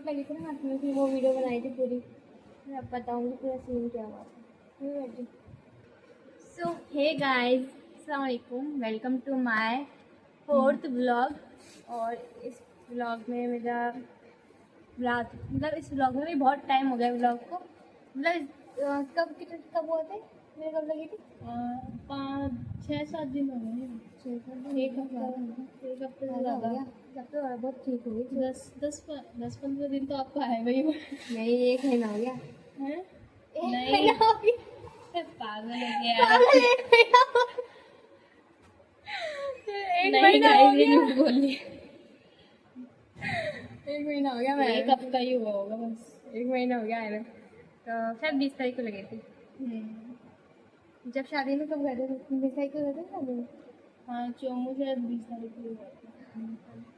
चोट लगी थी ना हाथ में, फिर वो वीडियो बनाई थी पूरी, मैं अब बताऊँगी पूरा सीन क्या हुआ था। सो हे गाइस, अस्सलाम वालेकुम, welcome to my fourth vlog. और इस व्लॉग में मेरा रात मतलब इस व्लॉग में भी बहुत टाइम हो गया व्लॉग को, मतलब कब हुआ था, मेरे कब लगी थी 5-6-7 दिन हो गए। एक हफ्ते से ज़्यादा। जब तो बहुत ठीक हो गई। 10-15 दिन तो आपको आएगा ही। नहीं, 1 महीना हो गया हैं? एक नहीं। महीना हो गया। पागल हो गया। पागल, 1 महीना एक नहीं महीना हो गाइस, ये गया। झूठ बोल रही है। 1 महीना हो गया। मैं एक हफ्ता ही हुआ होगा बस। 1 महीना हो गया आए में, तो शायद 20 तारीख को लगी थी। जब शादी में कब गए थे? 20 तारीख को गए थे शादी में। हाँ, चोमू शायद 20 तारीख को हुआ था।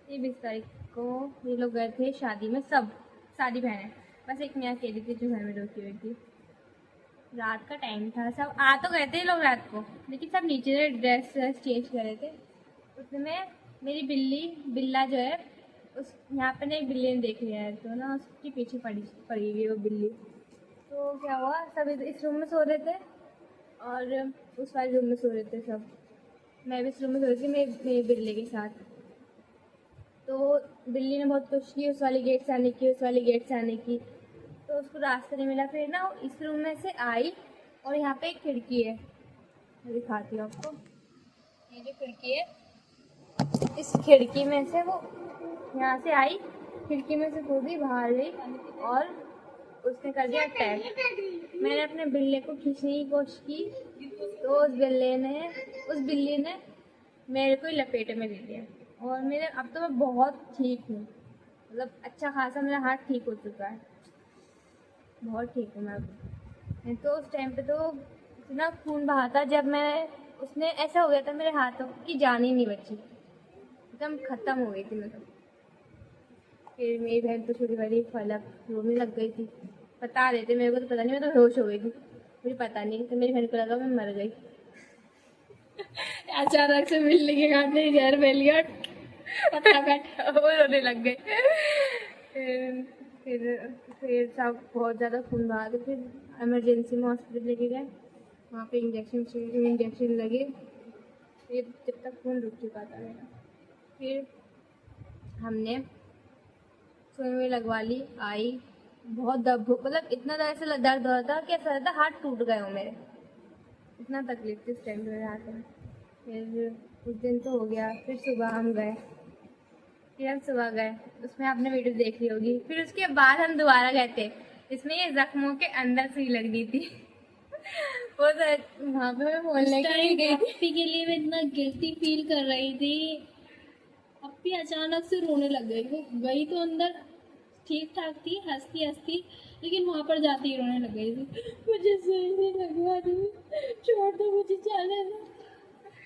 ये 20 तारीख को ये लोग गए थे शादी में, सब सारी बहनें, बस एक मैं अकेली थी जो घर में रुकी हुई थी। रात का टाइम था, सब आ तो गए थे ये लोग रात को, लेकिन सब नीचे ड्रेस चेंज कर रहे थे। उसमें मेरी बिल्ला जो है, उस यहाँ पे ना एक बिल्ली ने देख लिया है, तो ना उसके पीछे पड़ी हुई है वो बिल्ली। तो क्या हुआ, सब इस रूम में सो रहे थे और उस वाले रूम में सो रहे थे सब। मैं भी इस रूम में सो रही थी मेरी बिल्ली के साथ। तो बिल्ली ने बहुत कोशिश की उस वाली गेट से आने की, उस वाली गेट से आने की, तो उसको रास्ता नहीं मिला। फिर ना वो इस रूम में से आई और यहाँ पे एक खिड़की है, मैं दिखाती हूँ आपको। ये जो खिड़की है, इस खिड़की में से वो यहाँ से आई, खिड़की में से कूदी बाहर गई और उसने कर दिया अटैक। मैंने अपने बिल्ले को खींचने की कोशिश की, तो उस बिल्ली ने मेरे को ही लपेटे में ले लिया। और मेरे अब तो मैं बहुत ठीक हूँ, मतलब अच्छा खासा मेरा हाथ ठीक हो चुका है, बहुत ठीक हूँ मैं अब। नहीं तो उस टाइम पे तो इतना खून बहा था, जब मैं उसने ऐसा हो गया था मेरे हाथों की जान ही नहीं बची, एकदम ख़त्म हो गई थी मैं तो। फिर मेरी बहन तो छोटी वाली फलक रोने लग गई थी, बता रहे थे मेरे को तो पता नहीं, मैं तो बेहोश हो गई थी, मुझे पता नहीं, तो मेरी बहन को लगा मैं मर गई। अचानक से मिलने के खाते जहर फैल गया, फटाफट वो रोने लग गए। फिर फिर सब बहुत ज़्यादा खून बहा, तो फिर इमरजेंसी में हॉस्पिटल लेके गए, वहाँ पे इंजेक्शन लगे। फिर जब तक खून रुक चुका था मेरा, फिर हमने सुई में लगवा ली, आई बहुत मतलब इतना ज़्यादा ऐसा दर्द हो रहा था कि ऐसा लगता हाथ टूट गए हो मेरे, इतना तकलीफ थी उस टाइम पे मेरे हाथ में। फिर कुछ दिन तो हो गया, फिर सुबह गए, उसमें आपने वीडियो देख ली होगी। फिर उसके बाद हम दोबारा गए थे, इसमें ये जख्मों के अंदर सुई लगनी थी। वो तो वहाँ पे मैं बोलने के लिए गई थी। अपी के लिए मैं इतना गिल्टी फील कर रही थी। अपी अचानक से रोने लग गई। वो गई तो अंदर ठीक ठाक थी, हंसती हंसती, लेकिन वहां पर जाती ही रोने लग गई थी। मुझे सुई नहीं लगवा दी, छोड़ दो मुझे, जाने दो।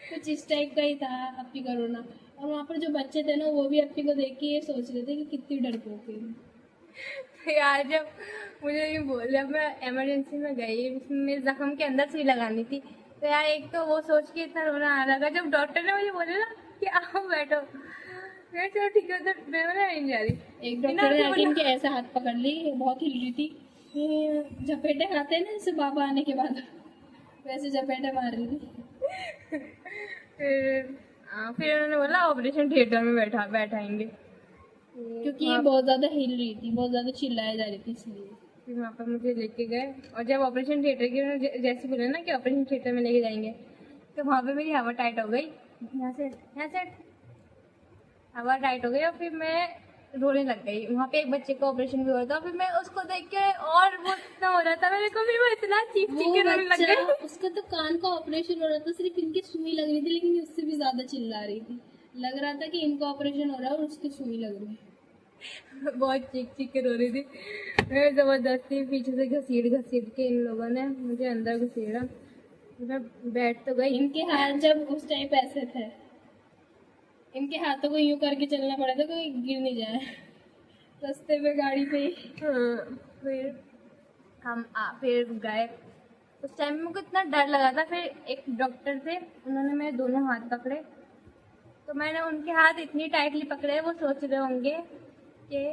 कुछ इस टाइप का ही था अपी का रोना। और वहाँ पर जो बच्चे थे ना, वो भी अपी को देख के ये सोच रहे थे कि कितनी डरपोक है। यार जब मुझे ये बोला, मैं इमरजेंसी में गई, मेरे जख्म के अंदर सुई लगानी थी, तो यार एक तो वो सोच के इतना रोना आ रहा था। जब डॉक्टर ने मुझे बोला ना कि आओ बैठो, मैं चलो ठीक है, तो मैं बोला नहीं जा रही। एक डॉक्टर ने आके इनके ऐसे हाथ पकड़ ली, बहुत हिल रही थी। झपेटे खाते हैं ना जैसे बाबा आने के बाद, वैसे झपेटे मार रही थी। फिर उन्होंने बोला ऑपरेशन थिएटर में बैठाएंगे, क्योंकि ये बहुत ज्यादा हिल रही थी, बहुत ज्यादा चिल्लाए जा रही थी, इसलिए। फिर वहाँ पर मुझे लेके गए, और जब ऑपरेशन थिएटर की उन्होंने जैसे बोला ना कि ऑपरेशन थिएटर में लेके जाएंगे, तो वहाँ पे मेरी हवा टाइट हो गई, यहाँ से हवा टाइट हो गई, और फिर मैं रोने लग गई। वहाँ पे एक बच्चे का ऑपरेशन भी हो रहा था, फिर मैं उसको देख के और वो इतना हो रहा था मेरे को, फिर वो इतना चीख के रोने लग गई। उसका तो कान का ऑपरेशन हो रहा था, सिर्फ इनकी सुई लग रही थी, लेकिन उससे भी ज्यादा चिल्ला रही थी। लग रहा था कि इनका ऑपरेशन हो रहा है और उसकी सुई लग रही है। बहुत चीख के रो रही थी। मैं जबरदस्ती पीछे से घसीट के इन लोगों ने मुझे अंदर घसीड़ा। मैं बैठ तो गई। इनके हाथ जब उस टाइम ऐसे थे, इनके हाथों को यूं करके चलना पड़ा था कोई गिर नहीं जाए रास्ते पे, गाड़ी पे ही। फिर गए। उस टाइम में मुझको इतना डर लगा था। फिर एक डॉक्टर थे, उन्होंने मेरे दोनों हाथ पकड़े, तो मैंने उनके हाथ इतनी टाइटली पकड़े, वो सोच रहे होंगे कि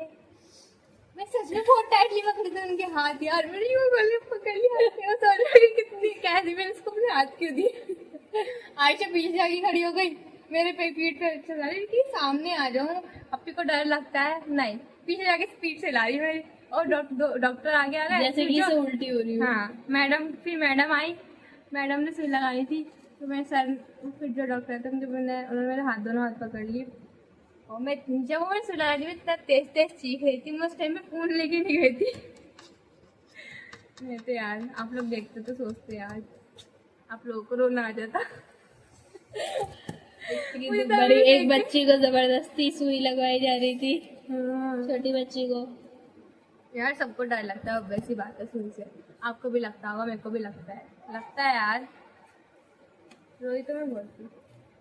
मैं सच में बहुत टाइटली पकड़े थे उनके हाथ यार, मैंने यूं गले पकड़ लिया, सोच कितनी कैसी मैंने उसको अपने हाथ क्यों दिए। आयशा पीछे आके खड़ी हो गई, मेरे पे पीठ पे चला रही कि सामने आ जाऊं, अपने को डर लगता है, नहीं पीछे जाके स्पीड से ला रही मेरी, और डॉक्टर आगे आ गया जैसे कि से उल्टी हो रही हो। हाँ फिर मैडम आई, मैडम ने सुई लगाई थी, तो मैं सर, फिर जो डॉक्टर थे उन्होंने मेरे हाथ, दोनों हाथ पकड़ लिए, और मैं जब मैं सुई लगा दी मैं इतना तेज तेज चीख रही थी, मैं उस टाइम में फोन लेके नहीं गई थी। मैं तो यार आप लोग देखते तो सोचते यार आप लोगों को रोना आ जाता। एक बच्ची को जबरदस्ती सुई लगवाई जा रही थी, छोटी बच्ची को। यार सबको डर लगता है, वैसी बात है सुई से, आपको भी लगता होगा, मेरे को भी लगता है यार, रोई तो मैं बोलती,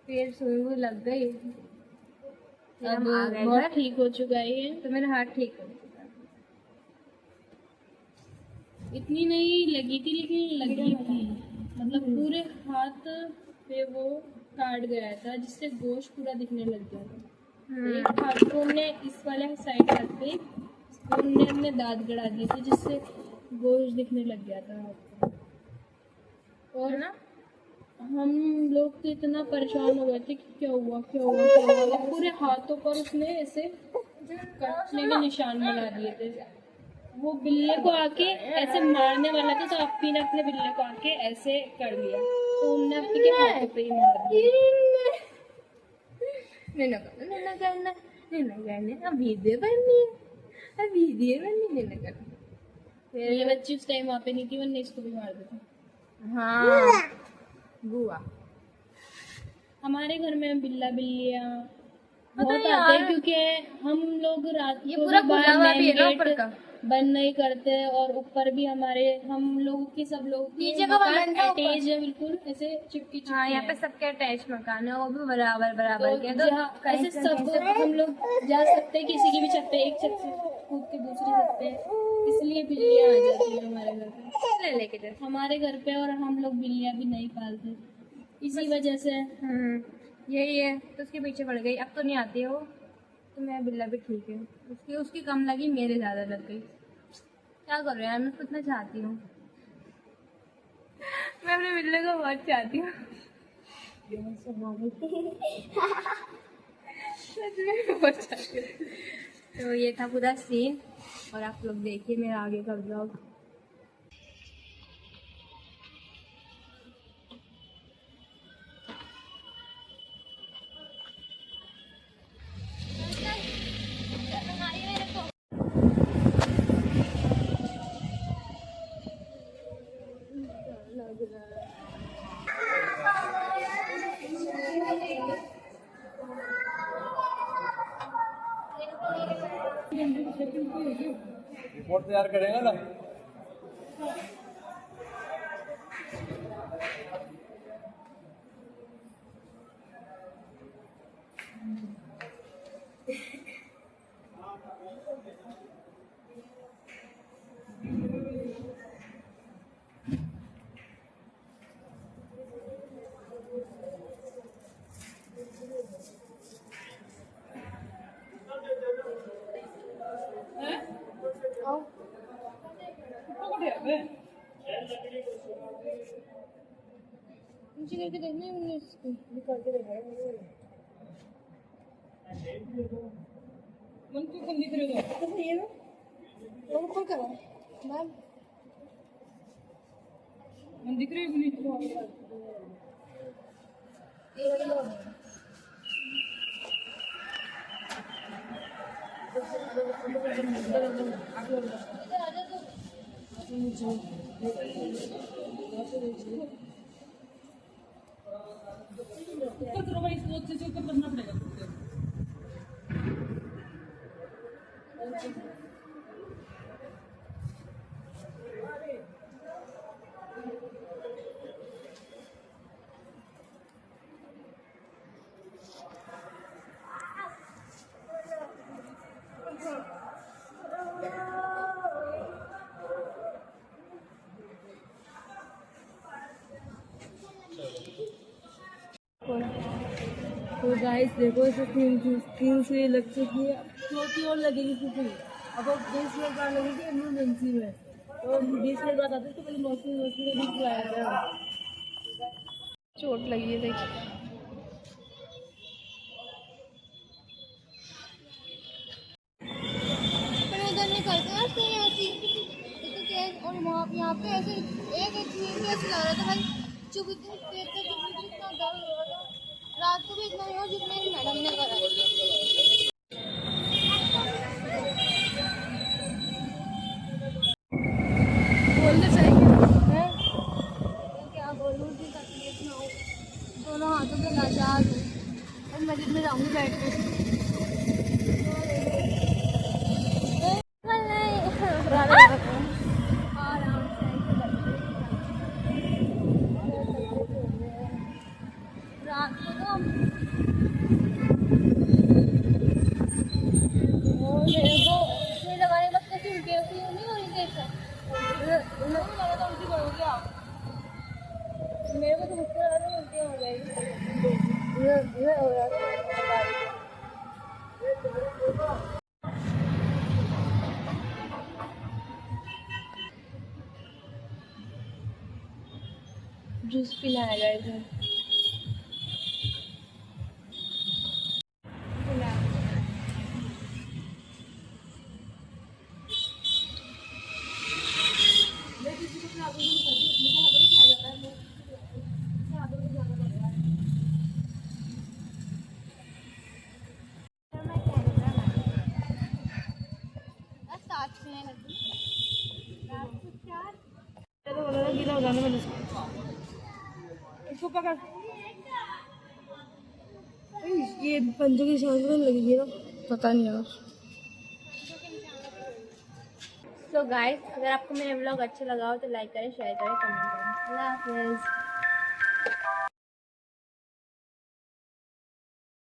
फिर सुई वो लग गई, अब बहुत ठीक हो चुका है, तो मेरा हाथ ठीक हो चुका। इतनी नहीं लगी थी लेकिन लगी थी, मतलब पूरे हाथ पे वो काट गया था, जिससे गोश्त पूरा दिखने लग गया था। एक हाथ को हमने इस वाले साइड हाथ पे हमने अपने दांत गड़ा दिए थे, जिससे गोश्त दिखने लग गया था हाथ को। और ना हम लोग तो इतना परेशान हो गए थे कि क्या हुआ, पूरे हाथों पर उसने ऐसे कटने के निशान बना दिए थे। वो बिल्ले को आके ऐसे मारने वाला था, तो अपी ने अपने बिल्ले को आके ऐसे कर लिया, तो उनने अपी के हाथों पे ही मार दिया। ये बच्ची उस टाइम वहाँ पे नहीं थी, वरना इसको भी मार देता। हाँ बुआ, हमारे घर में बिल्ला बिल्लियाँ बहुत आते हैं, क्योंकि हम लोग रात को पूरा खुला हुआ भी है ना ऊपर का, बंद नहीं करते, और ऊपर भी हमारे हम लोगों की सब लोग नीचे का अटैच है, बिल्कुल ऐसे चिपकी। हाँ यहाँ पे सबके अटैच मकान है, वो भी बराबर के, तो ऐसे सब हम लोग जा सकते हैं किसी की भी छत पे, एक छत से कूद के दूसरी छत पे, इसलिए बिल्लियाँ आ जाती है हमारे घर पे लेके हमारे घर पे, और हम लोग बिल्लियाँ भी नहीं पालते इसी वजह से। यही है, तो उसके पीछे पड़ गई, अब तो नहीं आती है वो, तो मैं बिल्ला भी ठीक है, उसकी कम लगी, मेरे ज़्यादा लग गई, क्या करूँ यार, मैं कितना चाहती हूँ, मैं अपने बिल्ले को बहुत चाहती हूँ। तो ये था पूरा सीन, और आप लोग देखिए मेरा आगे का ब्लॉग। रिपोर्ट तैयार करेगा ना। नीचे करके देखना है मैंने इसको करके मन को कम दिख रहा है, तो ये ना वो कौन कर रहा है मैम, मन दिख रही है नहीं ऊपर थोड़ा भाई इसको अच्छे से ऊपर करना पड़ेगा। तो गाइस देखो इसे 3 सुई लग चुकी है, 4 और लगेगी सुई, अब वो 20 मिनट बाद लगी थी इमरजेंसी में, तो 20 मिनट बाद आते तो पहले मौसमी मौसमी का भी आया था। चोट लगी है देखिए। पर उधर निकलते हैं फिर ऐसी ये तो केस और वहाँ यहाँ पे ऐसे एक केस ला रहा था भाई, चुप इतनी देर तक इतना डर हो रहा था। रात को भी इतना नहीं हो जितना एक मैडम ने करा। बोलना चाहिए है क्या बोलूँ कि तकलीफ ना हो, दोनों हाथों से लाचार हूँ। और मस्जिद में जाऊँगी बैठ के। आराम से रात को तो मेरे को सुई लगाने के बाद कैसी उल्टी होती नहीं हो रही कैसे लगा था उल्टी करोगे आप। मेरे को तो मुझको लगा था उल्टी हो जाएगी। ये हो रहा था। जूस पीना है गाइस। साथ में तो बोला था गीला हो जाने में इसको पकड़। ये पंजे की सांस में लगी ना, पता नहीं यार। सो गाइस, अगर आपको मेरा व्लॉग अच्छा लगा हो तो लाइक करें, शेयर करें, कमेंट करें। अल्लाह हाफिज़।